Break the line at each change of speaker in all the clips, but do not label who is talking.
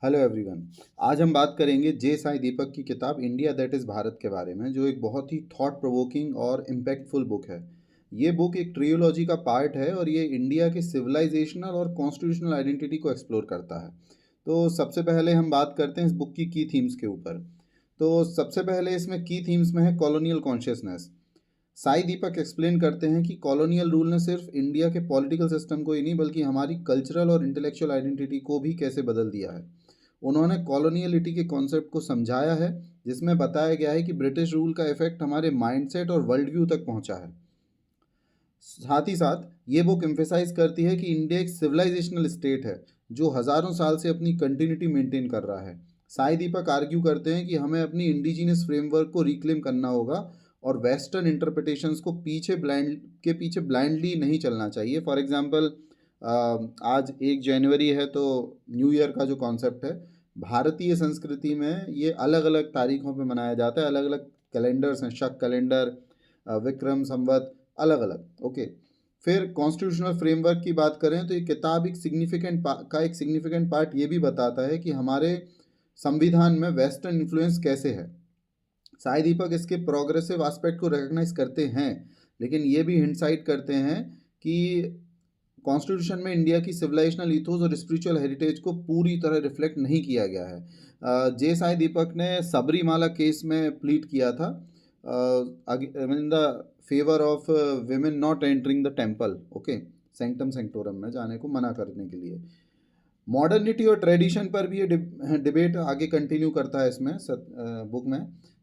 Hello everyone. आज हम बात करेंगे जे साई दीपक की किताब इंडिया दैट इज़ भारत के बारे में, जो एक बहुत ही थॉट प्रोवोकिंग और इम्पैक्टफुल बुक है। ये बुक एक ट्रियोलॉजी का पार्ट है और ये इंडिया के सिविलाइजेशनल और कॉन्स्टिट्यूशनल आइडेंटिटी को एक्सप्लोर करता है। तो सबसे पहले हम बात करते हैं इस बुक की थीम्स के ऊपर। तो सबसे पहले इसमें की थीम्स में है कॉलोनियल कॉन्शियसनेस। साई दीपक एक्सप्लेन करते हैं कि कॉलोनियल रूल ने सिर्फ इंडिया के पॉलिटिकल सिस्टम को ही नहीं बल्कि हमारी कल्चरल और इंटेलेक्चुअल आइडेंटिटी को भी कैसे बदल दिया है। उन्होंने कॉलोनियलिटी के कॉन्सेप्ट को समझाया है, जिसमें बताया गया है कि ब्रिटिश रूल का इफेक्ट हमारे माइंडसेट और वर्ल्ड व्यू तक पहुंचा है। साथ ही साथ ये बुक एम्फेसाइज करती है कि इंडिया एक सिविलाइजेशनल स्टेट है जो हज़ारों साल से अपनी कंटिन्यूटी मेंटेन कर रहा है। साई दीपक आर्ग्यू करते हैं कि हमें अपनी इंडिजिनियस फ्रेमवर्क को रिक्लेम करना होगा और वेस्टर्न इंटरप्रिटेशंस को पीछे ब्लाइंडली नहीं चलना चाहिए। फॉर एग्जांपल, आज 1 जनवरी है तो न्यू ईयर का जो कॉन्सेप्ट है, भारतीय संस्कृति में ये अलग अलग तारीखों पे मनाया जाता है। अलग अलग कैलेंडर्स हैं, शक कैलेंडर, विक्रम संवत, अलग अलग। ओके। फिर कॉन्स्टिट्यूशनल फ्रेमवर्क की बात करें तो ये किताब एक सिग्निफिकेंट पार्ट ये भी बताता है कि हमारे संविधान में वेस्टर्न इन्फ्लुएंस कैसे है। साई दीपक इसके प्रोग्रेसिव एस्पेक्ट को रिकग्नाइज करते हैं, लेकिन ये भी हिंटसाइट करते हैं कि कॉन्स्टिट्यूशन में इंडिया की सिविलाइजेशनल ईथोस और स्पिरिचुअल हेरिटेज को पूरी तरह रिफ्लेक्ट नहीं किया गया है। जे साई दीपक ने सबरीमाला केस में प्लीड किया था in the favour of women not entering the temple, okay, sanctum sanctorum में जाने को मना करने के लिए। मॉडर्निटी और ट्रेडिशन पर भी ये डिबेट आगे कंटिन्यू करता है इसमें बुक में।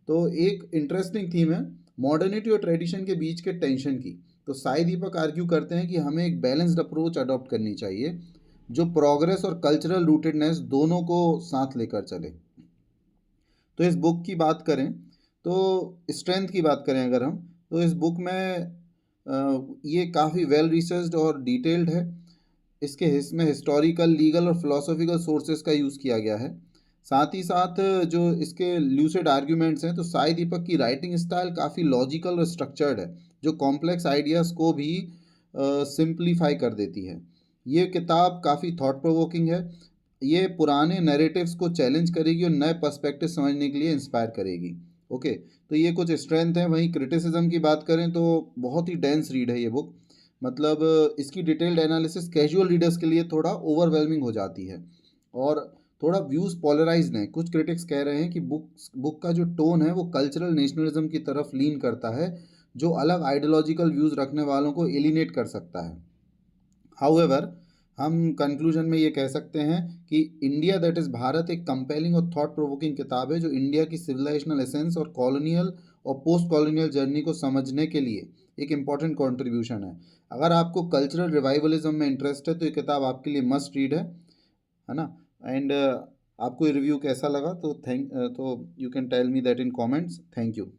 तो एक इंटरेस्टिंग थीम है मॉडर्निटी और ट्रेडिशन के बीच के टेंशन की। तो साई दीपक आर्ग्यू करते हैं कि हमें एक बैलेंस्ड अप्रोच अडॉप्ट करनी चाहिए जो प्रोग्रेस और कल्चरल रूटेडनेस दोनों को साथ लेकर चले। तो इस बुक की बात करें, तो स्ट्रेंथ की बात करें अगर हम, तो इस बुक में ये काफ़ी वेल रिसर्च्ड और डिटेल्ड है। इसमें हिस्टोरिकल, लीगल और फिलोसॉफिकल सोर्सेज का यूज़ किया गया है। साथ ही साथ जो इसके ल्यूसिड आर्ग्यूमेंट्स हैं, तो साई दीपक की राइटिंग स्टाइल काफ़ी लॉजिकल और स्ट्रक्चर्ड है, जो कॉम्प्लेक्स आइडियाज़ को भी सिंप्लीफाई कर देती है। ये किताब काफ़ी थॉट प्रोवोकिंग है। ये पुराने नैरेटिव्स को चैलेंज करेगी और नए पर्सपेक्टिव समझने के लिए इंस्पायर करेगी। ओके। तो ये कुछ स्ट्रेंथ है। वहीं क्रिटिसिज्म की बात करें तो बहुत ही डेंस रीड है ये बुक। मतलब इसकी डिटेल्ड एनालिसिस कैजुअल रीडर्स के लिए थोड़ा ओवरवेलमिंग हो जाती है और थोड़ा व्यूज़ पोलराइज्ड हैं। कुछ क्रिटिक्स कह रहे हैं कि बुक का जो टोन है वो कल्चरल नेशनलिज्म की तरफ लीन करता है, जो अलग आइडियोलॉजिकल व्यूज़ रखने वालों को एलिनेट कर सकता है। हाउएवर, हम कंक्लूजन में ये कह सकते हैं कि इंडिया दैट इज़ भारत एक कंपेलिंग और थॉट प्रोवोकिंग किताब है जो इंडिया की सिविलाइजेशनल एसेंस और कॉलोनियल और पोस्ट कॉलोनियल जर्नी को समझने के लिए एक इम्पॉर्टेंट कंट्रीब्यूशन है। अगर आपको कल्चरल रिवाइवलिज्म में इंटरेस्ट है तो ये किताब आपके लिए मस्ट रीड है ना। एंड आपको ये रिव्यू कैसा लगा तो you can tell me that in comments. Thank you.